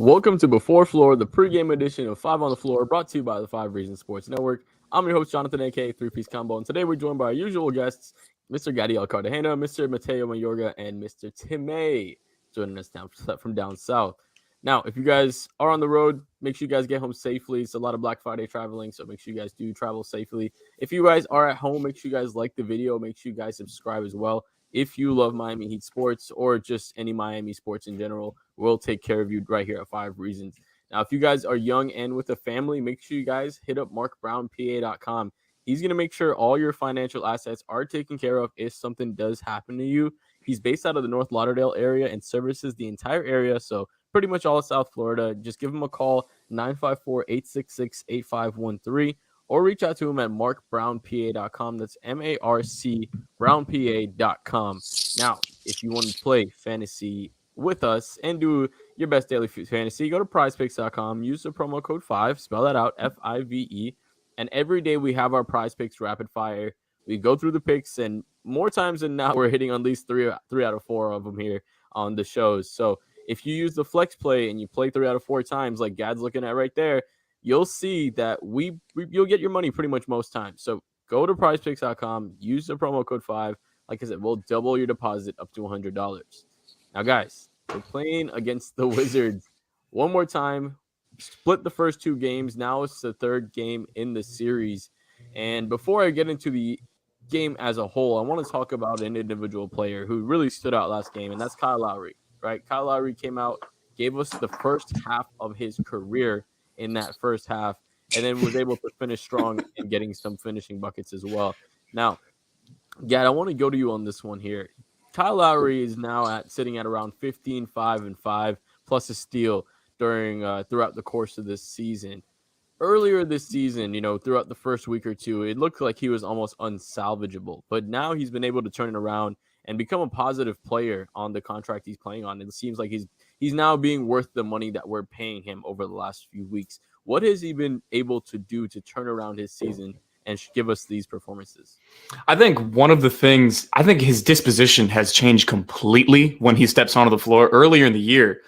Welcome to Before Floor, the pregame edition of Five on the Floor, brought to you by the Five Reasons Sports Network. I'm your host, Jonathan, aka Three Piece Combo, and today we're joined by our usual guests, Mr. Gadiel Cartagena, Mr. Mateo Mayorga, and Mr. Timay, joining us from down south. Now, if you guys are on the road, make sure you guys get home safely. It's a lot of Black Friday traveling, so make sure you guys do travel safely. If you guys are at home, make sure you guys like the video. Make sure you guys subscribe as well. If you love Miami Heat sports or just any Miami sports in general, we'll take care of you right here at Five Reasons. Now, if you guys are young and with a family, make sure you guys hit up markbrownpa.com. He's going to make sure all your financial assets are taken care of if something does happen to you. He's based out of the North Lauderdale area and services the entire area, so pretty much all of South Florida. Just give him a call, 954-866-8513, or reach out to him at markbrownpa.com. That's MARC brownpa.com. Now, if you want to play fantasy with us and do your best daily fantasy, go to prizepicks.com, use the promo code 5, spell that out, FIVE, and every day we have our Prize Picks rapid fire. We go through the picks, and more times than not, we're hitting at least three out of 4 of them here on the shows. So if you use the flex play and you play 3 out of 4 times, like Gad's looking at right there, you'll see that you'll get your money pretty much most times. So go to prizepicks.com, use the promo code 5. Like I said, we'll double your deposit up to $100. Now, guys, we're playing against the Wizards one more time. Split the first 2 games. Now it's the third game in the series. And before I get into the game as a whole, I want to talk about an individual player who really stood out last game, and that's Kyle Lowry, right? Kyle Lowry came out, gave us the first half of his career in that first half, and then was able to finish strong and getting some finishing buckets as well. Now, Gad, I want to go to you on this one here. Kyle Lowry is now sitting at around 15, 5, and 5, plus a steal throughout the course of this season. Earlier this season, throughout the first week or two, it looked like he was almost unsalvageable. But now he's been able to turn it around and become a positive player on the contract he's playing on. It seems like he's now being worth the money that we're paying him over the last few weeks. What has he been able to do to turn around his season and give us these performances? I think one of the things, I think his disposition has changed completely when he steps onto the floor. Earlier in the year,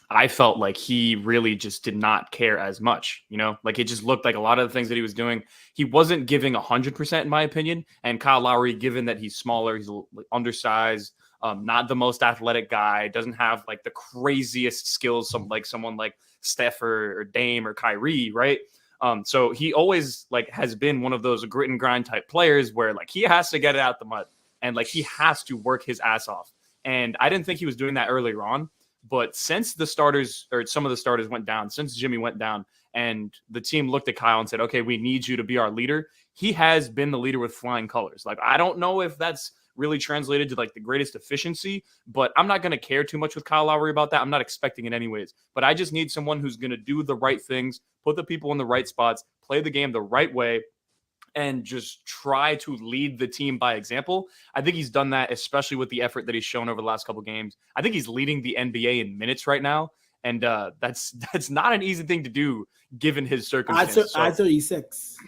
I felt like he really just did not care as much, like it just looked like a lot of the things that he was doing. He wasn't giving 100% in my opinion. And Kyle Lowry, given that he's smaller, he's undersized, not the most athletic guy, doesn't have like the craziest skills, someone like Steph or Dame or Kyrie, right? So he always has been one of those grit and grind type players where he has to get it out the mud and he has to work his ass off. And I didn't think he was doing that earlier on. But since the starters or some of the starters went down, since Jimmy went down and the team looked at Kyle and said, okay, we need you to be our leader, he has been the leader with flying colors. I don't know if that's really translated to the greatest efficiency, but I'm not going to care too much with Kyle Lowry about that. I'm not expecting it anyways, but I just need someone who's going to do the right things, put the people in the right spots, play the game the right way, and just try to lead the team by example. I think he's done that, especially with the effort that he's shown over the last couple games. I think he's leading the NBA in minutes right now, and that's not an easy thing to do given his circumstances. At 36.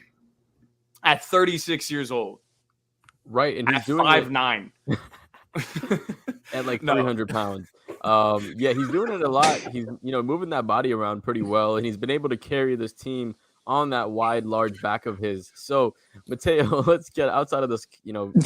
At 36 years old. Right, and he's doing 5'9". At 300 pounds. Yeah, he's doing it a lot. He's moving that body around pretty well, and he's been able to carry this team on that wide, large back of his. So, Mateo, let's get outside of this,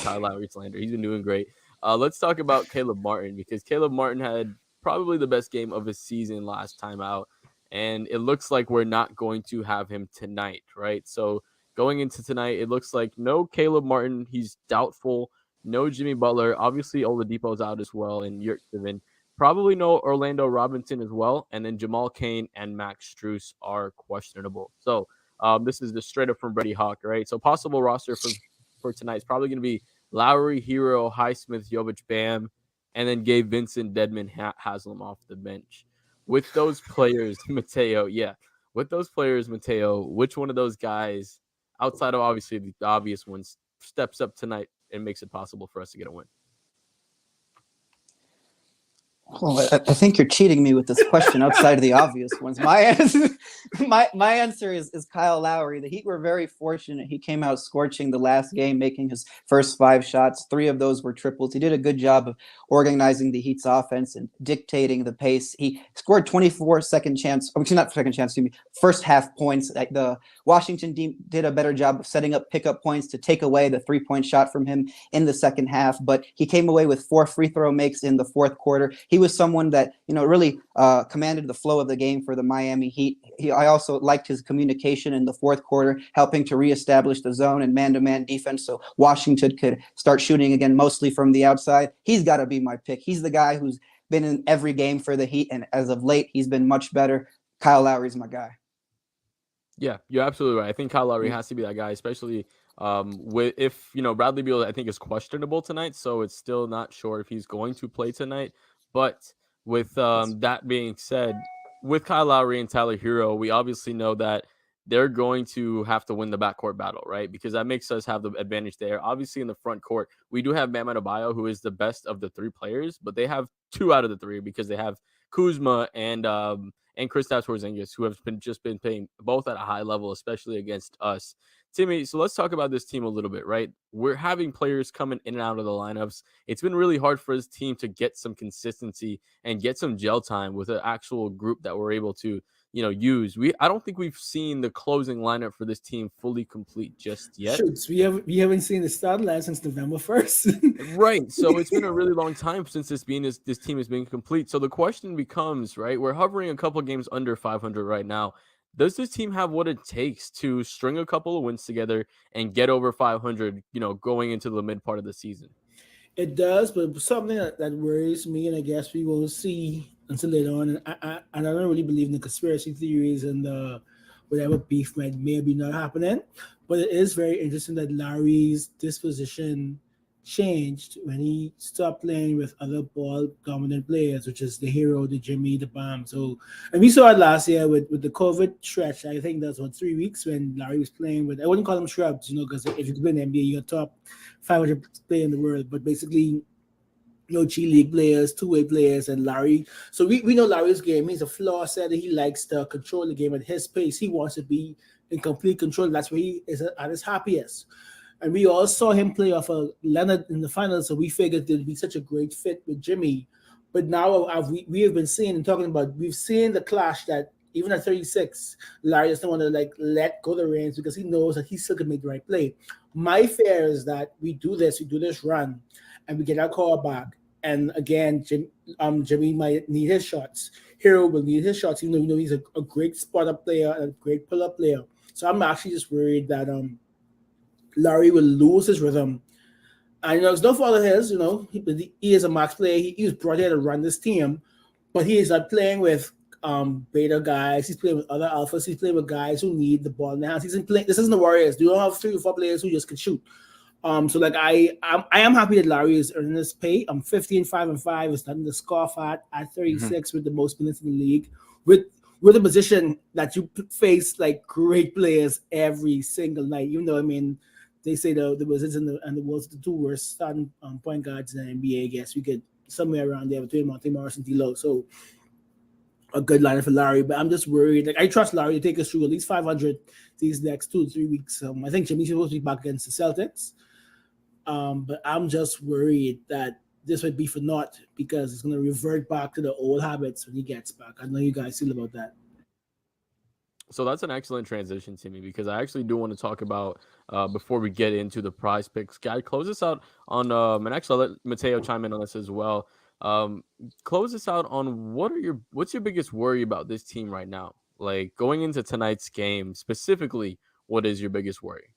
Kyle Lowry slander. He's been doing great. Let's talk about Caleb Martin, because Caleb Martin had probably the best game of his season last time out, and it looks like we're not going to have him tonight, right? So, going into tonight, it looks like no Caleb Martin. He's doubtful. No Jimmy Butler. Obviously, Oladipo's out as well, and Yurtseven. Probably no Orlando Robinson as well. And then Jamal Cain and Max Strus are questionable. So this is just straight up from Brady Hawk, right? So possible roster for tonight is probably going to be Lowry, Hero, Highsmith, Jovic, Bam, and then Gabe Vincent, Dedmon, Haslam off the bench. With those players, Mateo, which one of those guys, outside of obviously the obvious ones, steps up tonight and makes it possible for us to get a win? Well, I think you're cheating me with this question outside of the obvious ones. My answer, my answer is Kyle Lowry. The Heat were very fortunate. He came out scorching the last game, making his first 5 shots. 3 of those were triples. He did a good job of organizing the Heat's offense and dictating the pace. He scored 24 second chance, not second chance, excuse me, first half points. The Washington did a better job of setting up pickup points to take away the 3-point shot from him in the second half. But he came away with 4 free throw makes in the fourth quarter. He was someone that really commanded the flow of the game for the Miami Heat. I also liked his communication in the fourth quarter, helping to reestablish the zone and man-to-man defense so Washington could start shooting again, mostly from the outside. He's got to be my pick. He's the guy who's been in every game for the Heat, and as of late, he's been much better. Kyle Lowry's my guy. Yeah, you're absolutely right. I think Kyle Lowry has to be that guy, especially if Bradley Beal I think is questionable tonight, so it's still not sure if he's going to play tonight. But with that being said, with Kyle Lowry and Tyler Hero, we obviously know that they're going to have to win the backcourt battle, right? Because that makes us have the advantage there. Obviously, in the front court, we do have Bam Adebayo, who is the best of the 3 players, but they have 2 out of the 3 because they have Kuzma and Kristaps Porzingis, who have been playing both at a high level, especially against us. Timmy, so let's talk about this team a little bit, right? We're having players coming in and out of the lineups. It's been really hard for this team to get some consistency and get some gel time with an actual group that we're able to, use. I don't think we've seen the closing lineup for this team fully complete just yet. Shoots, we haven't seen the start line since November 1st. Right. So it's been a really long time since this team has been complete. So the question becomes, right? We're hovering a couple games under 500 right now. Does this team have what it takes to string a couple of wins together and get over 500, going into the mid part of the season? It does, but something that worries me, and I guess we will see until later on. And I don't really believe in the conspiracy theories and the whatever beef may be not happening. But it is very interesting that Larry's disposition changed when he stopped playing with other ball dominant players, which is the Hero, the Jimmy, the Bam. So, and we saw it last year with the COVID stretch. I think that's 3 weeks when Larry was playing with, I wouldn't call them shrubs, because if you play in the NBA, you're top 500 player in the world, but basically G League players, two-way players, and Larry. So we know Larry's game. He's a floor setter. He likes to control the game at his pace. He wants to be in complete control. That's where he is at his happiest. And we all saw him play off of Leonard in the finals, so we figured it'd be such a great fit with Jimmy. But now we have been seeing and talking about, we've seen the clash that even at 36, Larry doesn't want to let go the reins because he knows that he still can make the right play. My fear is that we do this run, and we get our call back. And again, Jimmy might need his shots. Hero will need his shots, even though he's a great spot-up player and a great pull-up player. So I'm actually just worried that Larry will lose his rhythm. And it's no fault of his, he is a max player. He was brought here to run this team, but he is not playing with beta guys. He's playing with other alphas. He's playing with guys who need the ball in the hands. This isn't the Warriors. You don't have 3 or 4 players who just can shoot. So I am happy that Larry is earning his pay. I'm 15-5-5. It's nothing to scoff at 36 with the most minutes in the league. With a position that you face great players every single night, even though they say the Wizards and the Wolves are the 2 worst starting point guards in the NBA. I guess we get somewhere around there between Monte Morris and D'Lo. So a good lineup for Larry, but I'm just worried. I trust Larry to take us through at least 500 these next 2 to 3 weeks. I think Jimmy's supposed to be back against the Celtics, but I'm just worried that this would be for naught because it's going to revert back to the old habits when he gets back. I know you guys feel about that. So that's an excellent transition, Timmy, because I actually do want to talk about before we get into the prize picks. Guy, close us out on and actually I'll let Mateo chime in on this as well. Close us out on what's your biggest worry about this team right now? Like going into tonight's game specifically, what is your biggest worry?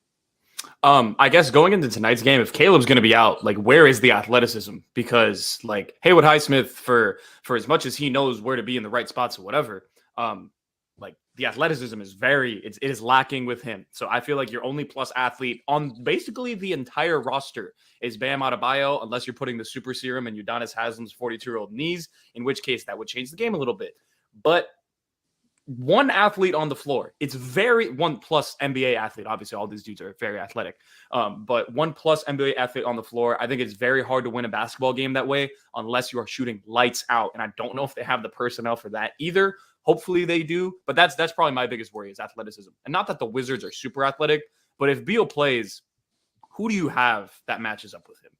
I guess going into tonight's game, if Caleb's going to be out, where is the athleticism? Because Haywood Highsmith, for as much as he knows where to be in the right spots or whatever, the athleticism is it is lacking with him. So I feel like your only plus athlete on basically the entire roster is Bam Adebayo, unless you're putting the super serum in Udonis Haslem's 42-year-old knees, in which case that would change the game a little bit. But one athlete on the floor. It's very one plus NBA athlete. Obviously, all these dudes are very athletic. But one plus NBA athlete on the floor. I think it's very hard to win a basketball game that way unless you are shooting lights out. And I don't know if they have the personnel for that either. Hopefully they do. But that's probably my biggest worry is athleticism. And not that the Wizards are super athletic, but if Beal plays, who do you have that matches up with him?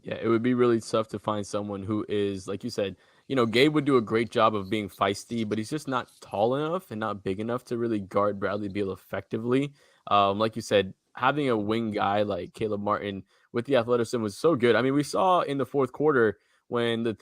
Yeah, it would be really tough to find someone who is, like you said, Gabe would do a great job of being feisty, but he's just not tall enough and not big enough to really guard Bradley Beal effectively. Like you said, having a wing guy like Caleb Martin with the athleticism was so good. I mean, we saw in the fourth quarter when the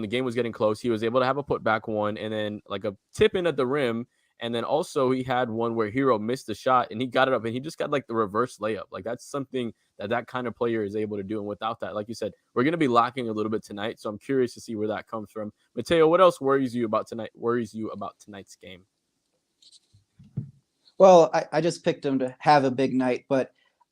game was getting close, he was able to have a putback one and then like a tip in at the rim. And then also he had one where Hero missed the shot and he got it up and he just got like the reverse layup. Like that's something that kind of player is able to do. And without that, like you said, we're going to be lacking a little bit tonight. So I'm curious to see where that comes from. Mateo, what else worries you about tonight's game? Well, I just picked him to have a big night, but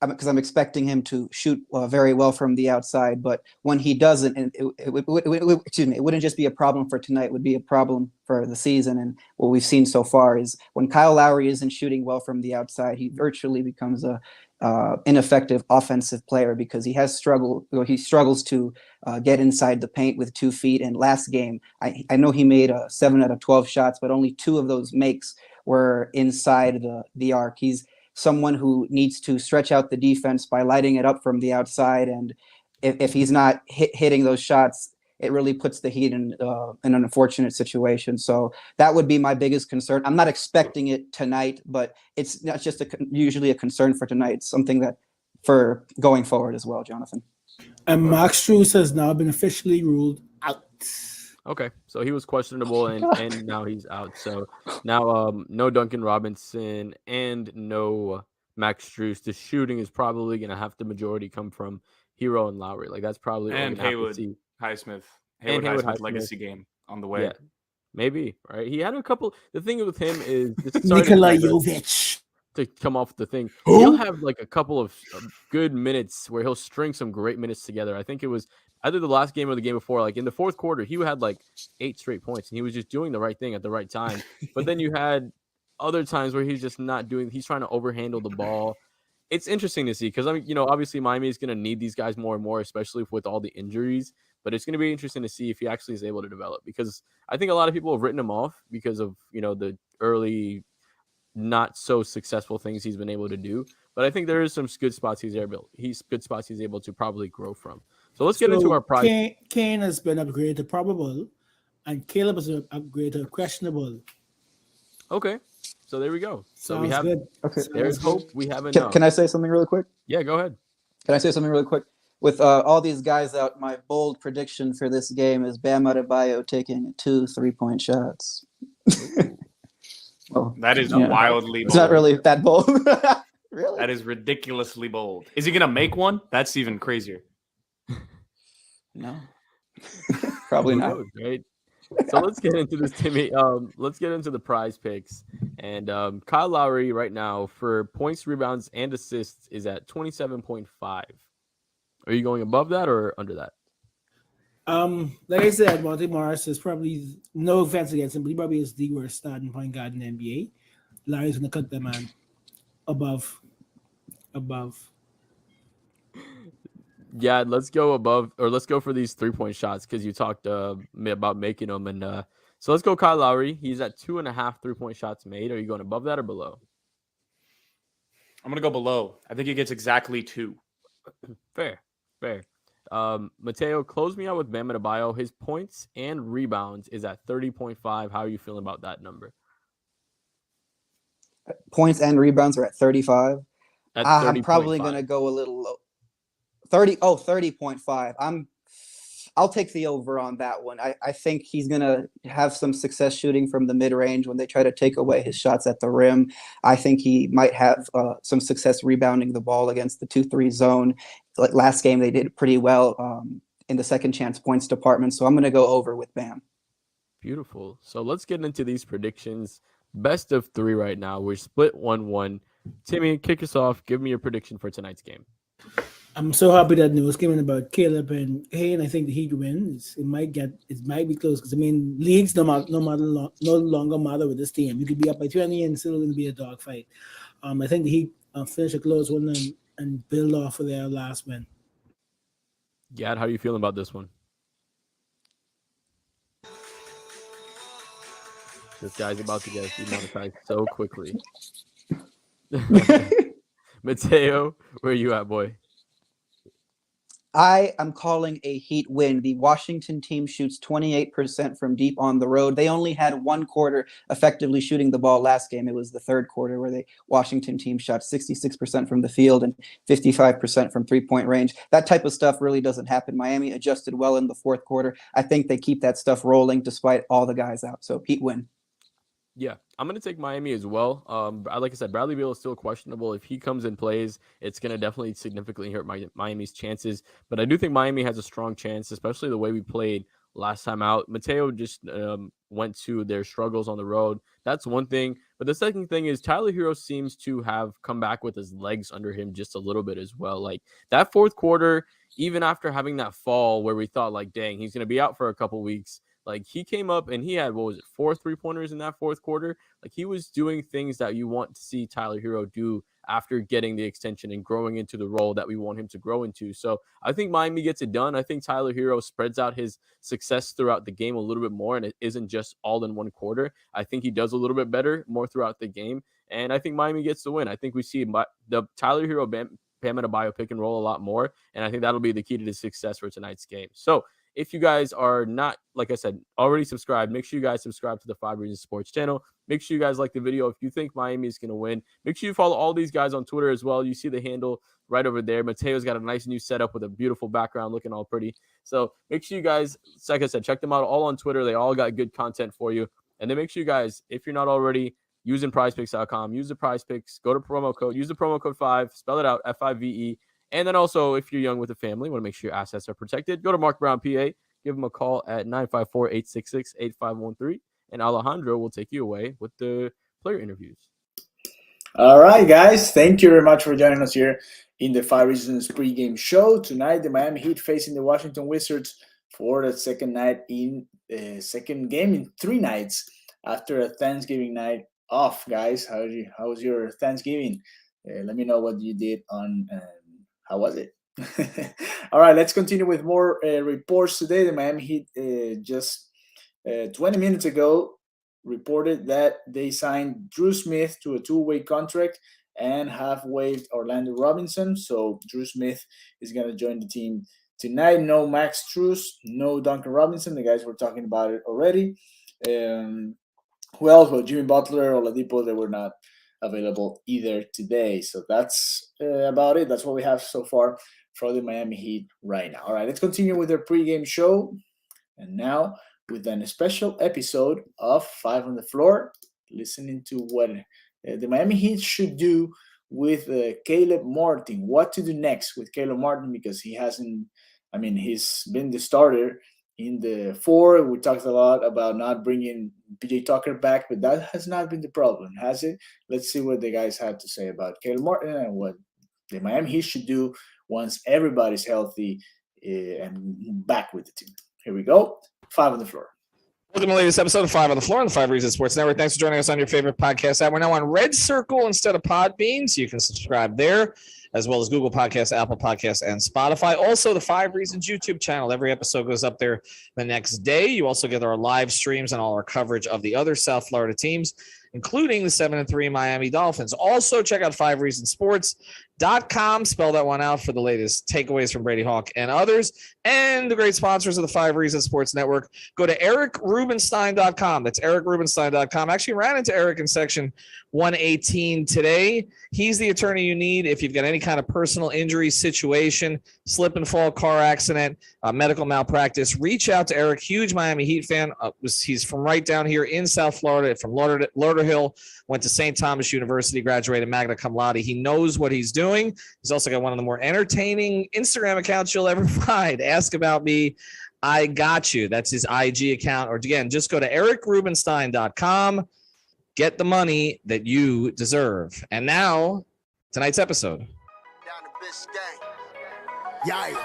because I'm expecting him to shoot very well from the outside. But when he doesn't, and it wouldn't just be a problem for tonight. It would be a problem for the season. And what we've seen so far is when Kyle Lowry isn't shooting well from the outside, he virtually becomes a ineffective offensive player because he struggles to get inside the paint with 2 feet. And last game, I know he made 7 out of 12 shots, but only 2 of those makes were inside the arc. He's someone who needs to stretch out the defense by lighting it up from the outside. And if he's not hitting those shots, it really puts the Heat in an unfortunate situation. So that would be my biggest concern. I'm not expecting it tonight, but it's not just usually a concern for tonight. It's something that for going forward as well, Jonathan. And Max Strus has now been officially ruled out. Okay, so he was questionable and now he's out. So now no Duncan Robinson and no Max Strus. The shooting is probably going to have the majority come from Hero and Lowry. Like that's probably and Haywood Highsmith. Haywood Highsmith Highsmith legacy game on the way. Yeah, maybe, right? He had a couple. The thing with him is Nikola Jovic. To come off the thing. Who? He'll have like a couple of good minutes where he'll string some great minutes together. I think it was either the last game or the game before. Like in the fourth quarter, he had like 8 straight points and he was just doing the right thing at the right time. But then you had other times where he's just not doing, he's trying to overhandle the ball. It's interesting to see because obviously Miami is going to need these guys more and more, especially with all the injuries. But it's going to be interesting to see if he actually is able to develop because I think a lot of people have written him off because of, the early not so successful things he's been able to do, but I think there is some good spots he's able to probably grow from. So let's get into our prize. Kane has been upgraded to probable, and Caleb has been upgraded to questionable. Okay, so there we go. So Sounds we have good. Okay. There's hope. We have enough. Can I say something really quick? Yeah, go ahead. Can I say something really quick? With all these guys out, my bold prediction for this game is Bam Adebayo taking 2 3-point shots. Well, that is wildly bold. It's not really that bold. Really? That is ridiculously bold. Is he going to make one? That's even crazier. No. Probably not. Right? So let's get into this, Timmy. Let's get into the prize picks. And Kyle Lowry right now for points, rebounds, and assists is at 27.5. Are you going above that or under that? Like I said, Monte Morris is probably, no offense against him, but he probably is the worst starting point guard in the NBA. Larry's gonna cut them man above. Yeah, let's go above, or let's go for these 3-point shots because you talked about making them, and so let's go Kyle Lowry. He's at 2.5 3-point shots made. Are you going above that or below? I'm gonna go below. I think he gets exactly 2. Fair. Mateo, close me out with Bam Adebayo. His points and rebounds is at 30.5. How are you feeling about that number? Points and rebounds are at 35. I'm probably going to go a little low. 30.5. I'll take the over on that one. I think he's going to have some success shooting from the mid-range when they try to take away his shots at the rim. I think he might have some success rebounding the ball against the 2-3 zone. Like last game, they did pretty well in the second chance points department. So I'm going to go over with Bam. Beautiful. So let's get into these predictions. Best of 3 right now. We're split 1-1. Timmy, kick us off. Give me your prediction for tonight's game. I'm so happy that news came in about Caleb and Hayne. I think the Heat wins. It might be close because I mean leagues no longer matter with this team. You could be up by 20 and still going to be a dogfight. I think the Heat finish a close one and build off of their last win. Gad, how are you feeling about this one? This guy's about to get demonetized so quickly. Mateo, where you at, boy? I am calling a Heat win. The Washington team shoots 28% from deep on the road. They only had one quarter effectively shooting the ball last game. It was the third quarter where the Washington team shot 66% from the field and 55% from three-point range. That type of stuff really doesn't happen. Miami adjusted well in the fourth quarter. I think they keep that stuff rolling despite all the guys out. So Heat win. Yeah, I'm going to take Miami as well. Like I said, Bradley Beal is still questionable. If he comes and plays, it's going to definitely significantly hurt Miami's chances. But I do think Miami has a strong chance, especially the way we played last time out. Mateo just went to their struggles on the road. That's one thing. But the second thing is Tyler Hero seems to have come back with his legs under him just a little bit as well. Like that fourth quarter, even after having that fall where we thought like, dang, he's going to be out for a couple weeks. Like he came up and he had, what was it, 4 3-pointers in that fourth quarter. Like he was doing things that you want to see Tyler Hero do after getting the extension and growing into the role that we want him to grow into. So I think Miami gets it done. I think Tyler Hero spreads out his success throughout the game a little bit more, and it isn't just all in one quarter. I think he does a little bit better more throughout the game, and I think Miami gets the win. I think we see the Tyler Hero Bam Adebayo pick and roll a lot more, and I think that'll be the key to the success for tonight's game. So if you guys are not, like I said, already subscribed, make sure you guys subscribe to the 5 Reasons Sports channel. Make sure you guys like the video. If you think Miami is going to win, make sure you follow all these guys on Twitter as well. You see the handle right over there. Mateo's got a nice new setup with a beautiful background looking all pretty. So make sure you guys, like I said, check them out all on Twitter. They all got good content for you. And then make sure you guys, if you're not already using prizepicks.com, use the prize picks, go to promo code, use the promo code 5, spell it out, FIVE. And then also, if you're young with a family, want to make sure your assets are protected, go to Mark Brown PA. Give him a call at 954-866-8513, and Alejandro will take you away with the player interviews. All right, guys. Thank you very much for joining us here in the 5 Reasons pregame show. Tonight, the Miami Heat facing the Washington Wizards for the second game in 3 nights after a Thanksgiving night off, guys. How was your Thanksgiving? Let me know what you did on how was it? All right, let's continue with more reports today. The Miami Heat just 20 minutes ago reported that they signed Drew Smith to a 2-way contract and have waived Orlando Robinson. So Drew Smith is going to join the team tonight. No Max Strus, no Duncan Robinson. The guys were talking about it already. Who else? Well, Jimmy Butler, Oladipo, they were not available either today. So that's about it. That's what we have so far for the Miami Heat right now. All right, let's continue with their pregame show. And now with a special episode of 5 on the Floor, listening to what the Miami Heat should do with Caleb Martin. What to do next with Caleb Martin, because he's been the starter in the 4. We talked a lot about not bringing PJ Tucker back, but that has not been the problem, has it? Let's see what the guys have to say about Caleb Martin and what the Miami Heat should do once everybody's healthy and back with the team. Here we go. 5 on the Floor. Welcome to the latest episode of 5 on the Floor on the 5 Reasons Sports Network. Thanks for joining us on your favorite podcast app. We're now on Red Circle instead of Podbean, so you can subscribe there, as well as Google Podcasts, Apple Podcasts, and Spotify. Also, the 5 Reasons YouTube channel. Every episode goes up there the next day. You also get our live streams and all our coverage of the other South Florida teams, including the 7-3 Miami Dolphins. Also, check out 5reasonsports.com. Spell that one out for the latest takeaways from Brady Hawk and others. And the great sponsors of the 5 Reasons Sports Network. Go to ericrubenstein.com. That's ericrubenstein.com. Actually ran into Eric in section 118 today. He's the attorney you need if you've got any kind of personal injury situation, slip and fall, car accident, medical malpractice. Reach out to Eric, huge Miami Heat fan. He's from right down here in South Florida, from Lauderhill, went to St. Thomas University, graduated magna cum laude. He knows what he's doing. He's also got one of the more entertaining Instagram accounts you'll ever find. Ask about me. I got you. That's his IG account. Or again, just go to ericrubenstein.com. Get the money that you deserve. And now, tonight's episode. Down to Biscayne. Yikes.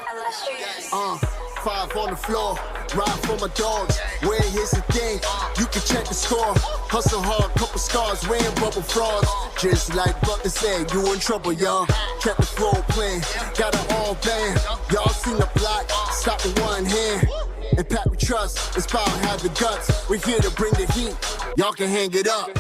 5 on the floor, ride for my dogs. Where here's the thing, you can check the score. Hustle hard, couple scars, wearing rubber frauds. Just like Butler said, you in trouble, y'all. Kept the floor playing, got it all banned. Y'all seen the block, stop with one hand. And Pat we trust, Inspire have the guts. We're here to bring the heat, y'all can hang it up.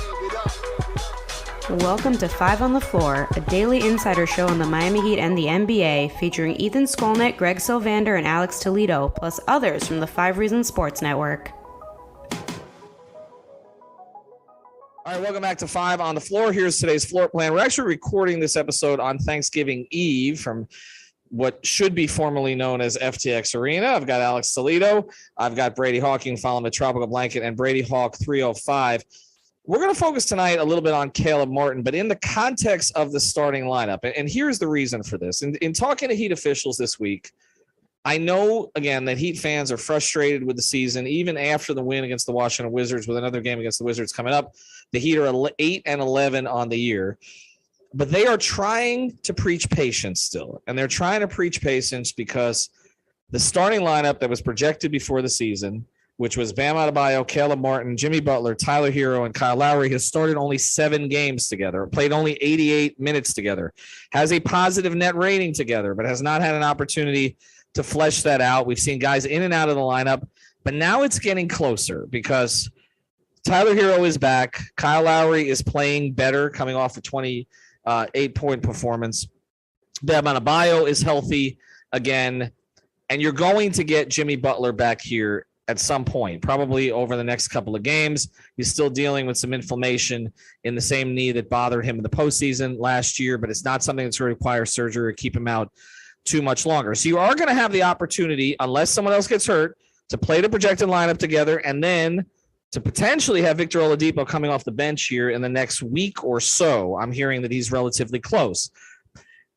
Welcome to 5 on the Floor, a daily insider show on the Miami Heat and the NBA, featuring Ethan Skolnick, Greg Sylvander, and Alex Toledo, plus others from the 5 Reasons Sports Network. All right, welcome back to 5 on the Floor. Here's today's floor plan. We're actually recording this episode on Thanksgiving Eve from what should be formerly known as FTX Arena. I've got Alex Toledo. I've got Brady Hawking, follow him at Tropical Blanket, and Brady Hawk 305. We're going to focus tonight a little bit on Caleb Martin, but in the context of the starting lineup. And here's the reason for this. In talking to Heat officials this week, I know, again, that Heat fans are frustrated with the season, even after the win against the Washington Wizards, with another game against the Wizards coming up. The Heat are 8-11 on the year. But they are trying to preach patience still. And they're trying to preach patience because the starting lineup that was projected before the season, which was Bam Adebayo, Caleb Martin, Jimmy Butler, Tyler Hero, and Kyle Lowry, has started only 7 games together, played only 88 minutes together, has a positive net rating together, but has not had an opportunity to flesh that out. We've seen guys in and out of the lineup, but now it's getting closer because Tyler Hero is back. Kyle Lowry is playing better, coming off a 28-point performance. Bam Adebayo is healthy again, and you're going to get Jimmy Butler back here at some point, probably over the next couple of games. He's still dealing with some inflammation in the same knee that bothered him in the postseason last year, but it's not something that's going to require surgery or keep him out too much longer. So you are going to have the opportunity, unless someone else gets hurt, to play the projected lineup together and then to potentially have Victor Oladipo coming off the bench here in the next week or so. I'm hearing that he's relatively close.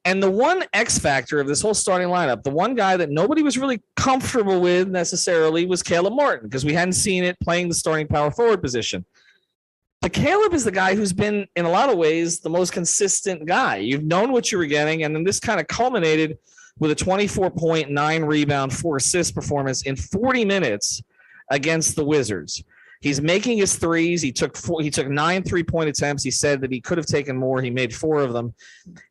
And the one X factor of this whole starting lineup, the one guy that nobody was really comfortable with necessarily, was Caleb Martin, because we hadn't seen it playing the starting power forward position. But Caleb is the guy who's been, in a lot of ways, the most consistent guy. You've known what you were getting, and then this kind of culminated with a 24-point, 9-rebound, 4-assist performance in 40 minutes against the Wizards. He's making his threes. He took 9 3-point attempts. He said that he could have taken more. He made 4 of them.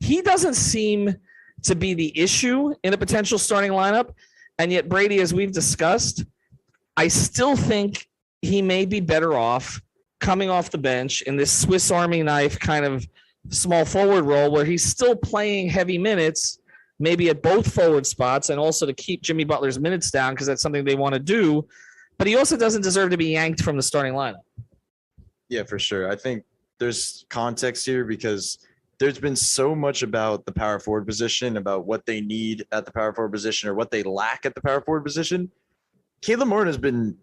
He doesn't seem to be the issue in a potential starting lineup. And yet, Brady, as we've discussed, I still think he may be better off coming off the bench in this Swiss Army knife kind of small forward role where he's still playing heavy minutes, maybe at both forward spots, and also to keep Jimmy Butler's minutes down because that's something they want to do. But he also doesn't deserve to be yanked from the starting lineup. Yeah, for sure. I think there's context here because there's been so much about the power forward position, about what they need at the power forward position or what they lack at the power forward position. Caleb Martin has been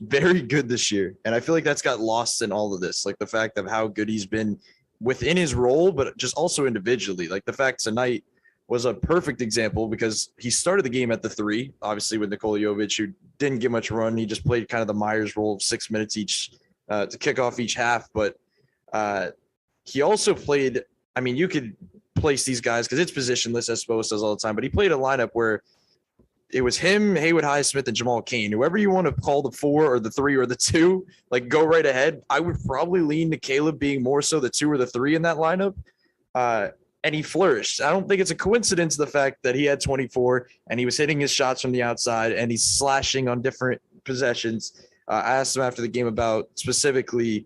very good this year, and I feel like that's got lost in all of this, like the fact of how good he's been within his role, but just also individually. Like the fact tonight was a perfect example because he started the game at the 3, obviously with Nikola Jovic, who didn't get much run. He just played kind of the Myers role of 6 minutes each to kick off each half. But he also played, I mean, you could place these guys because it's positionless, as Spo says all the time, but he played a lineup where it was him, Haywood Highsmith, and Jamal Cain. Whoever you want to call the 4 or the 3 or the 2, like go right ahead. I would probably lean to Caleb being more so the 2 or the 3 in that lineup. And he flourished. I don't think it's a coincidence, the fact that he had 24 and he was hitting his shots from the outside and he's slashing on different possessions. I asked him after the game about specifically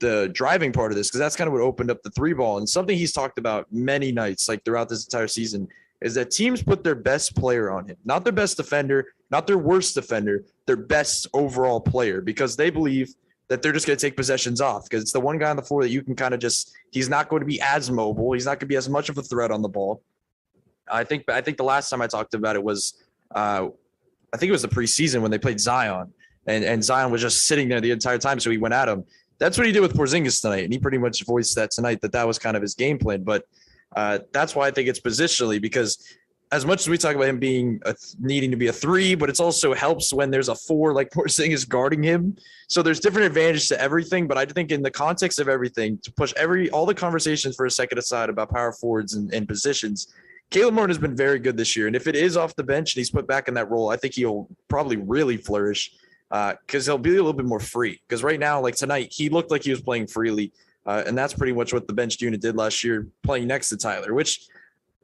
the driving part of this because that's kind of what opened up the 3 ball. And something he's talked about many nights, like throughout this entire season, is that teams put their best player on him, not their best defender, not their worst defender, their best overall player, because they believe that they're just going to take possessions off because it's the one guy on the floor that you can kind of just, he's not going to be as mobile. He's not going to be as much of a threat on the ball. I think the last time I talked about it was, I think it was the preseason when they played Zion and Zion was just sitting there the entire time. So he went at him. That's what he did with Porzingis tonight. And he pretty much voiced that tonight, that was kind of his game plan. But that's why I think it's positionally, because as much as we talk about him being needing to be a 3, but it's also helps when there's a 4 like Porzingis guarding him. So there's different advantages to everything. But I think in the context of everything, to push all the conversations for a second aside about power forwards and positions, Caleb Martin has been very good this year. And if it is off the bench and he's put back in that role, I think he'll probably really flourish because he'll be a little bit more free. Because right now, like tonight, he looked like he was playing freely. And that's pretty much what the bench unit did last year, playing next to Tyler, which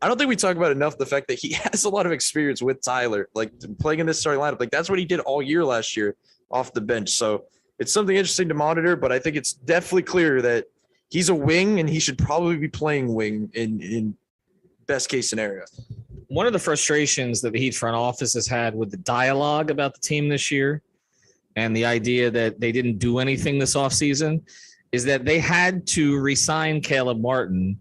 I don't think we talk about enough, the fact that he has a lot of experience with Tyler, like playing in this starting lineup. Like that's what he did all year last year off the bench. So it's something interesting to monitor, but I think it's definitely clear that he's a wing and he should probably be playing wing in best case scenario. One of the frustrations that the Heat front office has had with the dialogue about the team this year and the idea that they didn't do anything this offseason is that they had to re-sign Caleb Martin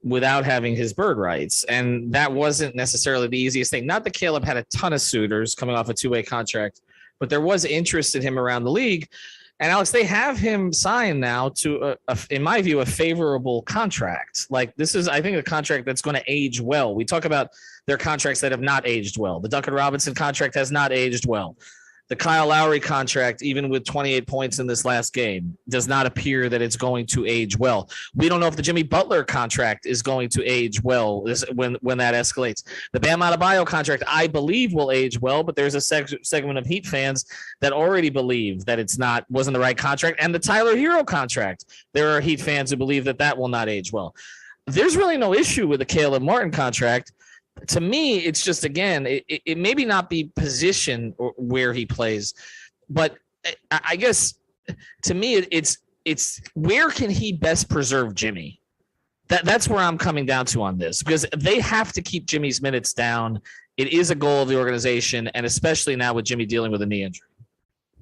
without having his bird rights. And that wasn't necessarily the easiest thing. Not that Caleb had a ton of suitors coming off a two-way contract, but there was interest in him around the league. And Alex, they have him signed now to, in my view, a favorable contract. Like this is, I think, a contract that's going to age well. We talk about their contracts that have not aged well. The Duncan Robinson contract has not aged well. The Kyle Lowry contract, even with 28 points in this last game, does not appear that it's going to age well. We don't know if the Jimmy Butler contract is going to age well when that escalates. The Bam Adebayo contract, I believe, will age well, but there's a segment of Heat fans that already believe that wasn't the right contract. And the Tyler Hero contract, there are Heat fans who believe that will not age well. There's really no issue with the Caleb Martin contract. To me, it's just, again, it maybe not be position or where he plays, but I guess to me, it's where can he best preserve Jimmy? That's where I'm coming down to on this, because they have to keep Jimmy's minutes down. It is a goal of the organization, and especially now with Jimmy dealing with a knee injury.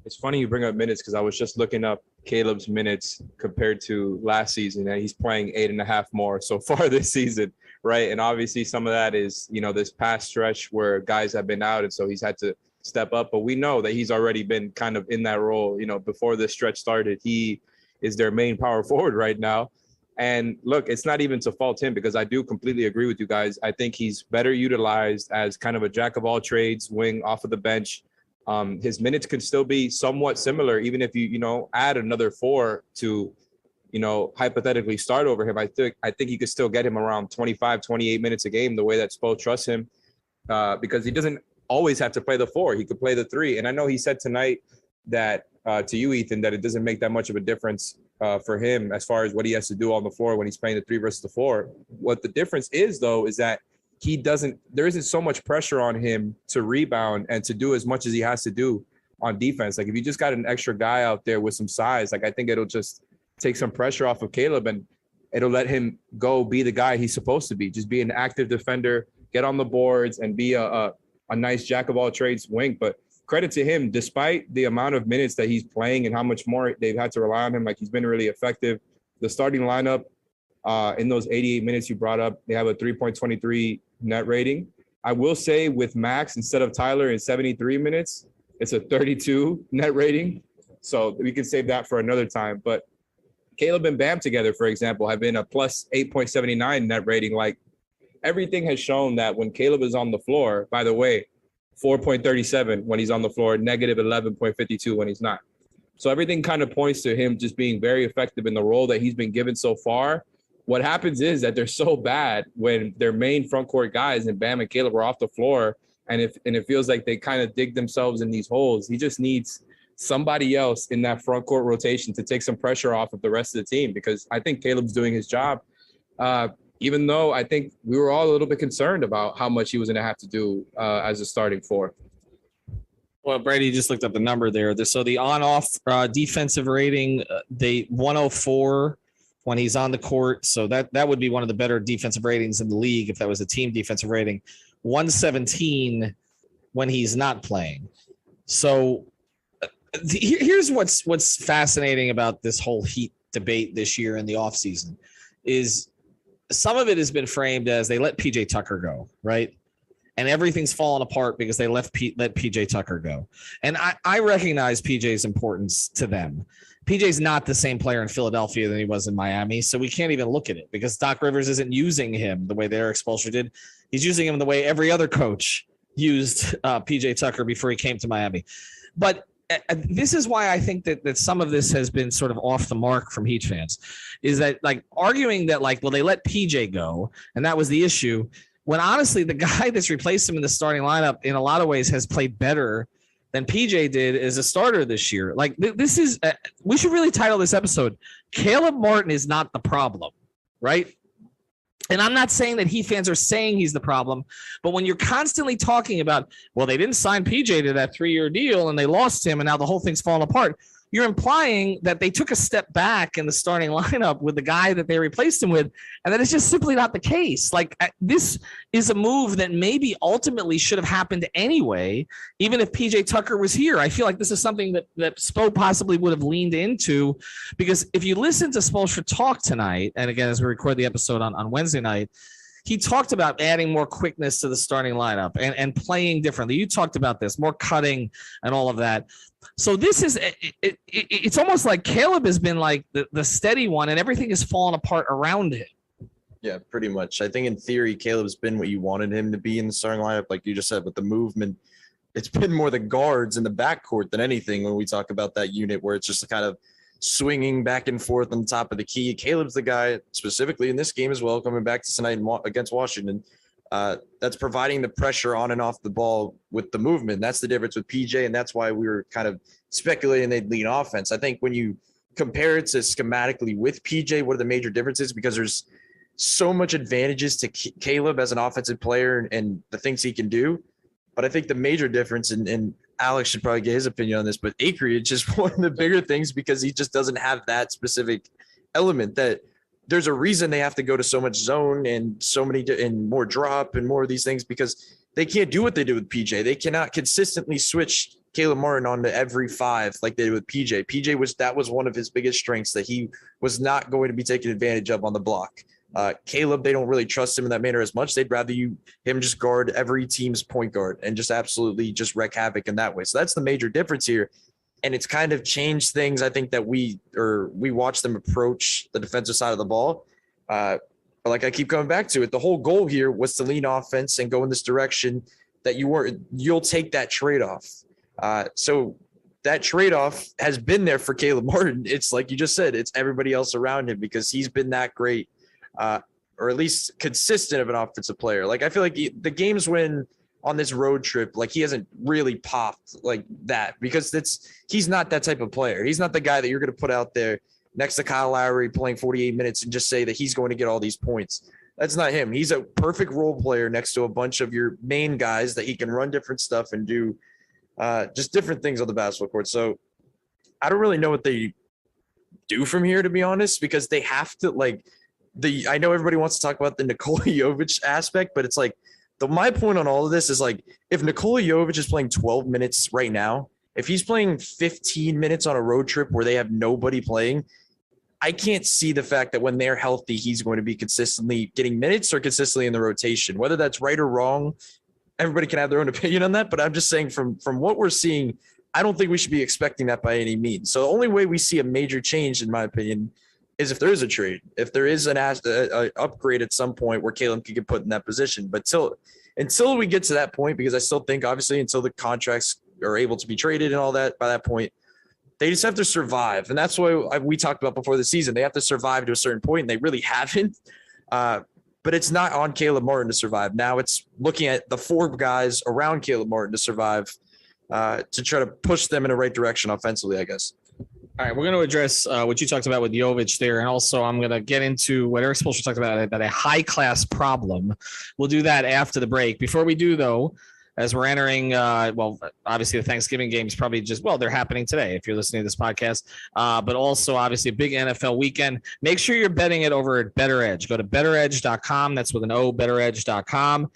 It's funny you bring up minutes because I was just looking up Caleb's minutes compared to last season, and he's playing 8.5 more so far this season, right? And obviously some of that is, this past stretch where guys have been out, and so he's had to step up. But we know that he's already been kind of in that role. Before this stretch started, he is their main power forward right now. And look, it's not even to fault him because I do completely agree with you guys. I think he's better utilized as kind of a jack of all trades wing off of the bench. His minutes could still be somewhat similar, even if you add another 4 to, hypothetically start over him. I think you could still get him around 25, 28 minutes a game, the way that Spo trusts him, because he doesn't always have to play the 4. He could play the 3. And I know he said tonight that to you, Ethan, that it doesn't make that much of a difference for him as far as what he has to do on the floor when he's playing the 3 versus the 4. What the difference is, though, is that there isn't so much pressure on him to rebound and to do as much as he has to do on defense. Like if you just got an extra guy out there with some size, like I think it'll just take some pressure off of Caleb and it'll let him go be the guy he's supposed to be. Just be an active defender, get on the boards and be a nice jack of all trades wing. But credit to him, despite the amount of minutes that he's playing and how much more they've had to rely on him, like he's been really effective. The starting lineup in those 88 minutes you brought up, they have a 3.23 net rating. I will say with Max, instead of Tyler in 73 minutes, it's a 32 net rating. So we can save that for another time. But Caleb and Bam together, for example, have been a plus 8.79 net rating. Like everything has shown that when Caleb is on the floor, by the way, 4.37 when he's on the floor, negative 11.52 when he's not. So everything kind of points to him just being very effective in the role that he's been given so far. What happens is that they're so bad when their main front court guys and Bam and Caleb are off the floor, and it feels like they kind of dig themselves in these holes. He just needs somebody else in that front court rotation to take some pressure off of the rest of the team, because I think Caleb's doing his job, even though I think we were all a little bit concerned about how much he was going to have to do as a starting 4. Well, Brady just looked up the number there. So the on-off defensive rating, they 104 when he's on the court. So that would be one of the better defensive ratings in the league if that was a team defensive rating. 117 when he's not playing. So here's what's fascinating about this whole Heat debate this year in the offseason is some of it has been framed as they let PJ Tucker go, right? And everything's fallen apart because they let PJ Tucker go. And I recognize PJ's importance to them. PJ's not the same player in Philadelphia than he was in Miami, so we can't even look at it because Doc Rivers isn't using him the way that Eric Spoelstra did. He's using him the way every other coach used PJ Tucker before he came to Miami. But this is why I think that some of this has been sort of off the mark from Heat fans, is that like arguing that like, well, they let PJ go and that was the issue. when honestly the guy that's replaced him in the starting lineup in a lot of ways has played better than PJ did as a starter this year. Like this is, we should really title this episode, Caleb Martin is not the problem, right? And I'm not saying that Heat fans are saying he's the problem, but when you're constantly talking about, well, they didn't sign PJ to that 3-year deal and they lost him and now the whole thing's falling apart, you're implying that they took a step back in the starting lineup with the guy that they replaced him with, and that is just simply not the case. Like, this is a move that maybe ultimately should have happened anyway, even if PJ Tucker was here. I feel like this is something that Spo possibly would have leaned into, because if you listen to Spoelstra talk tonight, and again, as we record the episode on Wednesday night, he talked about adding more quickness to the starting lineup and playing differently. You talked about this, more cutting and all of that. So this is, it's almost like Caleb has been like the steady one and everything has fallen apart around him. Yeah, pretty much. I think in theory, Caleb's been what you wanted him to be in the starting lineup. Like you just said, with the movement, it's been more the guards in the backcourt than anything when we talk about that unit where it's just kind of swinging back and forth on top of the key. Caleb's the guy specifically in this game as well, coming back to tonight against Washington. That's providing the pressure on and off the ball with the movement. That's the difference with PJ, and that's why we were kind of speculating they'd lean offense. I think when you compare it to schematically with PJ, what are the major differences? Because there's so much advantages to Caleb as an offensive player and the things he can do. But I think the major difference, and Alex should probably get his opinion on this, but acreage is one of the bigger things because he just doesn't have that specific element. That there's a reason they have to go to so much zone and so many and more drop and more of these things because they can't do what they do with PJ. They cannot consistently switch Caleb Martin onto every 5 like they did with PJ. That was one of his biggest strengths, that he was not going to be taken advantage of on the block. Caleb, they don't really trust him in that manner as much. They'd rather him just guard every team's point guard and just absolutely just wreak havoc in that way. So that's the major difference here. And it's kind of changed things. I think that we watch them approach the defensive side of the ball. But like I keep coming back to it, the whole goal here was to lean offense and go in this direction that you'll take that trade-off. So that trade-off has been there for Caleb Martin. It's like you just said, it's everybody else around him because he's been that great. Or at least consistent of an offensive player. Like I feel like the games when on this road trip, like he hasn't really popped like that because he's not that type of player. He's not the guy that you're going to put out there next to Kyle Lowry playing 48 minutes and just say that he's going to get all these points. That's not him. He's a perfect role player next to a bunch of your main guys that he can run different stuff and do just different things on the basketball court. So I don't really know what they do from here, to be honest, because they have to I know everybody wants to talk about the Nikola Jovic aspect, but it's like my point on all of this is like if Nikola Jovic is playing 12 minutes right now, if he's playing 15 minutes on a road trip where they have nobody playing, I can't see the fact that when they're healthy, he's going to be consistently getting minutes or consistently in the rotation. Whether that's right or wrong, everybody can have their own opinion on that. But I'm just saying from what we're seeing, I don't think we should be expecting that by any means. So the only way we see a major change, in my opinion, is if there is a trade, if there is an upgrade at some point where Caleb could get put in that position. But until we get to that point, because I still think, obviously, until the contracts are able to be traded and all that, by that point, they just have to survive. And that's why we talked about before the season. They have to survive to a certain point, and they really haven't. But it's not on Caleb Martin to survive. Now it's looking at the 4 guys around Caleb Martin to survive, to try to push them in the right direction offensively, I guess. All right, we're going to address what you talked about with Jovic there, and also I'm going to get into what Eric Spoelstra talked about a high-class problem. We'll do that after the break. Before we do, though, as we're entering, obviously the Thanksgiving games probably they're happening today if you're listening to this podcast, but also obviously a big NFL weekend. Make sure you're betting it over at BetterEdge. Go to betteredge.com. That's with an O, betteredge.com.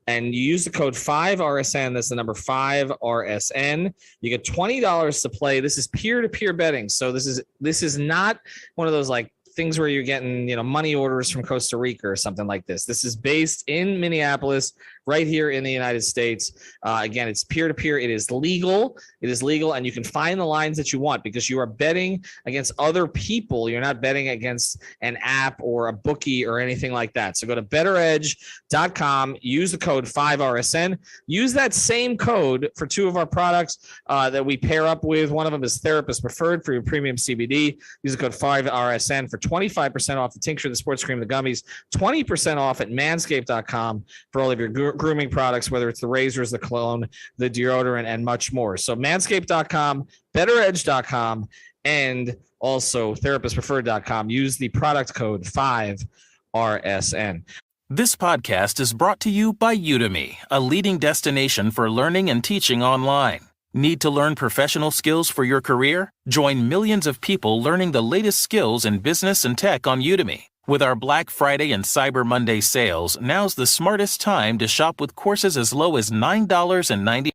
And you use the code 5RSN. That's the number 5RSN. You get $20 to play. This is peer-to-peer betting. So this is not one of those like things where you're getting money orders from Costa Rica or something like this. This is based in Minneapolis. right here in the United States. Again, it's peer-to-peer. It is legal. And you can find the lines that you want because you are betting against other people. You're not betting against an app or a bookie or anything like that. So go to betteredge.com, use the code 5RSN, use that same code for two of our products that we pair up with. One of them is Therapist Preferred for your premium CBD. Use the code 5RSN for 25% off the tincture, the sports cream, the gummies, 20% off at manscaped.com for all of your grooming products, whether it's the razors, the cologne, the deodorant, and much more. So manscaped.com, betteredge.com, and also therapistpreferred.com. Use the product code 5RSN. This podcast is brought to you by Udemy, a leading destination for learning and teaching online. Need to learn professional skills for your career? Join millions of people learning the latest skills in business and tech on Udemy. With our Black Friday and Cyber Monday sales, now's the smartest time to shop with courses as low as $9.90.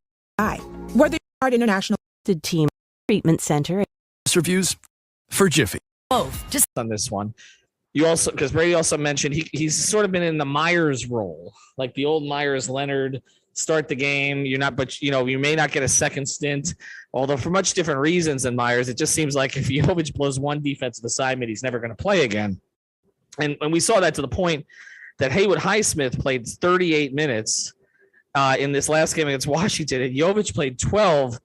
Whether you're an international team treatment center. Reviews for Jiffy. Both. Just on this one. You also, because Brady also mentioned he's sort of been in the Myers role, like the old Myers Leonard. Start the game. You're not, but you may not get a second stint. Although for much different reasons than Myers, it just seems like if Jovic blows one defensive assignment, he's never going to play again. And we saw that to the point that Haywood Highsmith played 38 minutes in this last game against Washington, and Jovic played 12,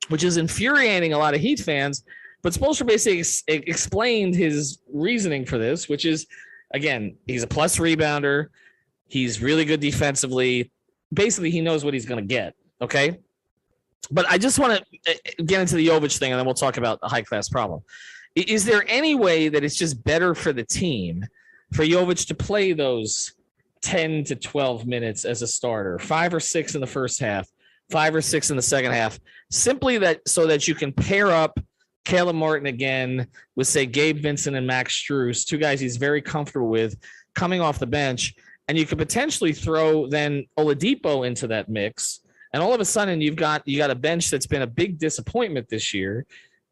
which is infuriating a lot of Heat fans. But Spoelstra basically explained his reasoning for this, which is, again, he's a plus rebounder. He's really good defensively. Basically, he knows what he's going to get, okay? But I just want to get into the Jovic thing, and then we'll talk about the high-class problem. Is there any way that it's just better for the team for Jovic to play those 10 to 12 minutes as a starter, 5 or 6 in the first half, 5 or 6 in the second half, simply so that you can pair up Caleb Martin again with, say, Gabe Vincent and Max Strus, two guys he's very comfortable with coming off the bench, and you could potentially throw then Oladipo into that mix, and all of a sudden you got a bench that's been a big disappointment this year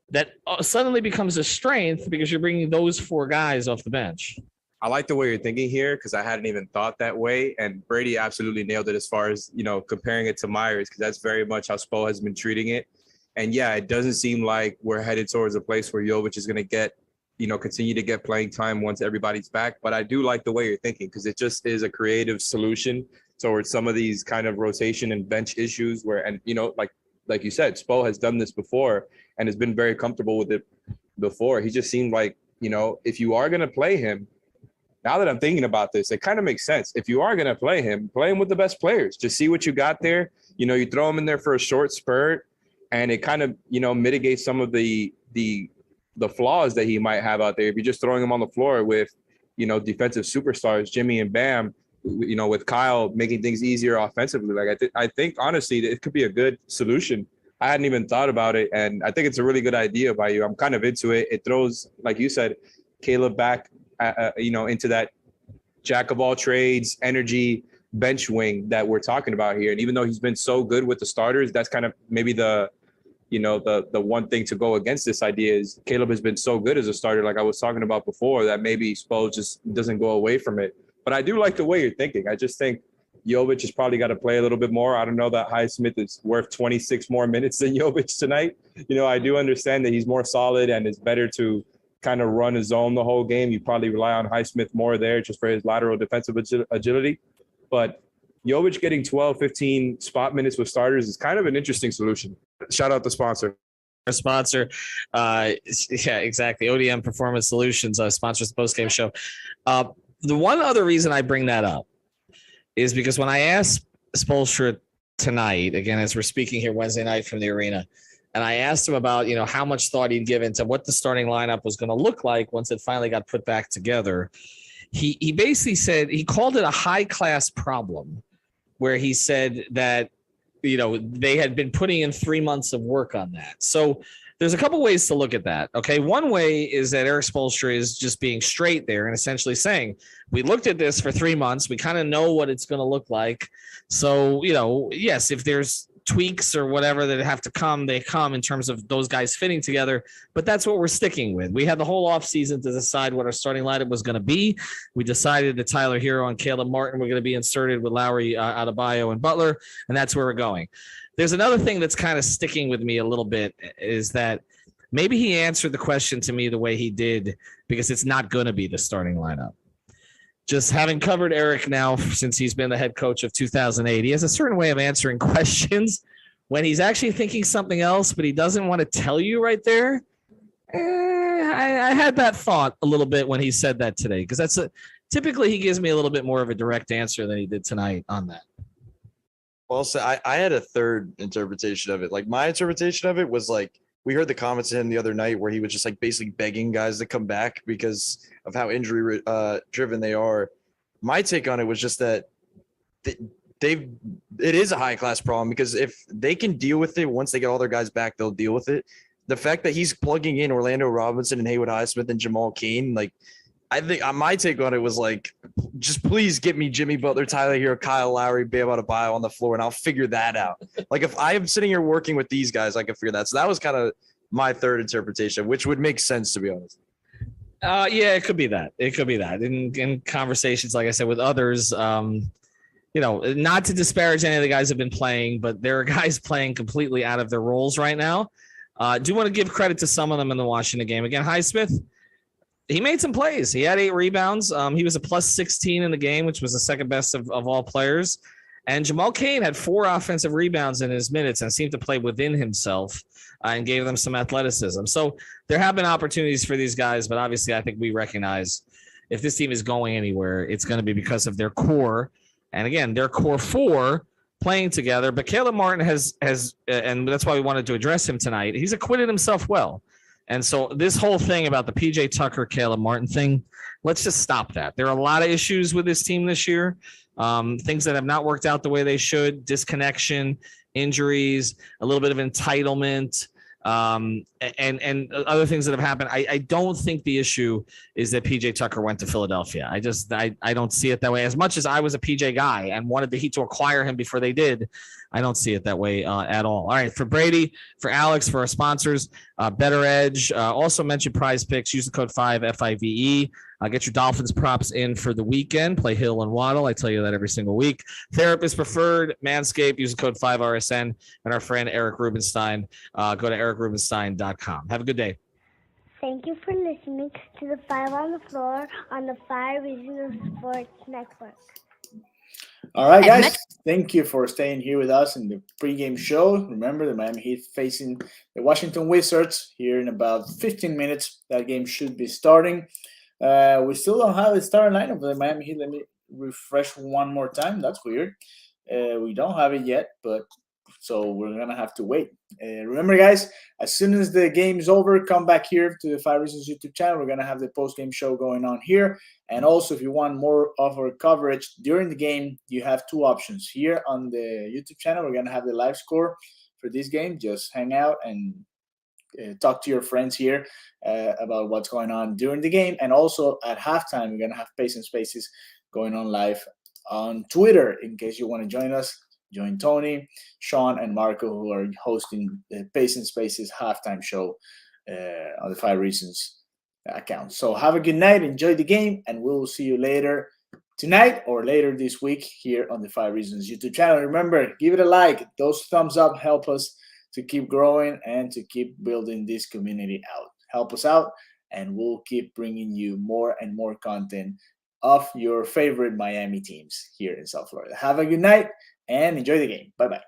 that suddenly becomes a strength because you're bringing those 4 guys off the bench. I like the way you're thinking here because I hadn't even thought that way. And Brady absolutely nailed it as far as, comparing it to Myers, because that's very much how Spo has been treating it. And yeah, it doesn't seem like we're headed towards a place where Jovic is going to get, continue to get playing time once everybody's back. But I do like the way you're thinking because it just is a creative solution towards some of these kind of rotation and bench issues where, and, like you said, Spo has done this before and has been very comfortable with it before. He just seemed like, if you are going to play him, now that I'm thinking about this, it kind of makes sense. If you are going to play him with the best players. Just see what you got there. You throw him in there for a short spurt, and it kind of, mitigates some of the flaws that he might have out there. If you're just throwing him on the floor with, defensive superstars, Jimmy and Bam, with Kyle making things easier offensively. Like I think honestly, it could be a good solution. I hadn't even thought about it, and I think it's a really good idea by you. I'm kind of into it. It throws, like you said, Caleb back, into that jack of all trades, energy bench wing that we're talking about here. And even though he's been so good with the starters, that's kind of maybe the one thing to go against this idea is Caleb has been so good as a starter, like I was talking about before, that maybe Spo just doesn't go away from it. But I do like the way you're thinking. I just think Jovic has probably got to play a little bit more. I don't know that Highsmith is worth 26 more minutes than Jovic tonight. I do understand that he's more solid and it's better to kind of run his zone the whole game. You probably rely on Highsmith more there just for his lateral defensive agility. But Jovic getting 12, 15 spot minutes with starters is kind of an interesting solution. Shout out the sponsor. Our sponsor, yeah, exactly. ODM Performance Solutions sponsors the postgame show. The one other reason I bring that up is because when I asked Spoelstra tonight, again, as we're speaking here Wednesday night from the arena, and I asked him about, how much thought he'd given to what the starting lineup was going to look like once it finally got put back together, he basically said, he called it a high-class problem, where he said that, they had been putting in 3 months of work on that. So there's a couple ways to look at that. Okay. One way is that Eric Spoelstra is just being straight there and essentially saying, we looked at this for 3 months. We kind of know what it's going to look like. So, yes, if there's tweaks or whatever that have to come, they come in terms of those guys fitting together. But that's what we're sticking with. We had the whole offseason to decide what our starting lineup was going to be. We decided that Tyler Hero and Caleb Martin were going to be inserted with Lowry, Adebayo, and Butler, and that's where we're going. There's another thing that's kind of sticking with me a little bit is that maybe he answered the question to me the way he did because it's not going to be the starting lineup. Just having covered Eric now since he's been the head coach of 2008, he has a certain way of answering questions when he's actually thinking something else, but he doesn't want to tell you right there. I had that thought a little bit when he said that today because typically he gives me a little bit more of a direct answer than he did tonight on that. Also, I had a third interpretation of it. Like my interpretation of it was like, we heard the comments to him the other night where he was just like basically begging guys to come back because of how injury driven they are. My take on it was just that it is a high class problem because if they can deal with it, once they get all their guys back, they'll deal with it. The fact that he's plugging in Orlando Robinson and Haywood Highsmith and Jamal Cain, like I think my take on it was like, just please get me Jimmy Butler, Tyler Hero, Kyle Lowry, Bam Adebayo on the floor, and I'll figure that out. Like if I am sitting here working with these guys, I can figure that. So that was kind of my third interpretation, which would make sense to be honest. Yeah, it could be that. It could be that. In conversations, like I said, with others, not to disparage any of the guys who have been playing, but there are guys playing completely out of their roles right now. Do want to give credit to some of them in the Washington game. Again, Highsmith, he made some plays. He had 8 rebounds. He was a plus 16 in the game, which was the second best of all players. And Jamal Cain had 4 offensive rebounds in his minutes and seemed to play within himself and gave them some athleticism. So there have been opportunities for these guys, but obviously I think we recognize if this team is going anywhere, it's going to be because of their core. And again, their core 4 playing together. But Caleb Martin has, and that's why we wanted to address him tonight. He's acquitted himself well. And so this whole thing about the PJ Tucker, Caleb Martin thing, let's just stop that. There are a lot of issues with this team this year, things that have not worked out the way they should, disconnection, injuries, a little bit of entitlement, and other things that have happened. I don't think the issue is that PJ Tucker went to Philadelphia. I don't see it that way. As much as I was a PJ guy and wanted the Heat to acquire him before they did, I don't see it that way at all. All right, for Brady, for Alex, for our sponsors, Better Edge, also mention Prize Picks. Use the code 5FIVE. Get your Dolphins props in for the weekend. Play Hill and Waddle. I tell you that every single week. Therapist Preferred, Manscaped. Use the code 5RSN. And our friend Eric Rubenstein. Go to ericrubenstein.com. Have a good day. Thank you for listening to the 5 on the Floor on the 5 Regional Sports Network. All right, guys. Thank you for staying here with us in the pregame show. Remember, the Miami Heat facing the Washington Wizards here in about 15 minutes. That game should be starting. We still don't have a starting lineup for the Miami Heat. Let me refresh one more time. That's weird. We don't have it yet, but so we're going to have to wait. Remember, guys, as soon as the game is over, come back here to the 5 Reasons YouTube channel. We're going to have the post-game show going on here. And also, if you want more of our coverage during the game, you have 2 options. Here on the YouTube channel, we're going to have the live score for this game. Just hang out and talk to your friends here about what's going on during the game. And also at halftime, we're going to have Pace and Spaces going on live on Twitter. In case you want to join us, join Tony, Sean, and Marco, who are hosting the Pace and Spaces halftime show on the 5 Reasons account. So have a good night, enjoy the game, and we'll see you later tonight or later this week here on the 5 Reasons YouTube channel. Remember, give it a like. Those thumbs up help us to keep growing and to keep building this community out. Help us out, and we'll keep bringing you more and more content of your favorite Miami teams here in South Florida. Have a good night and enjoy the game. Bye-bye.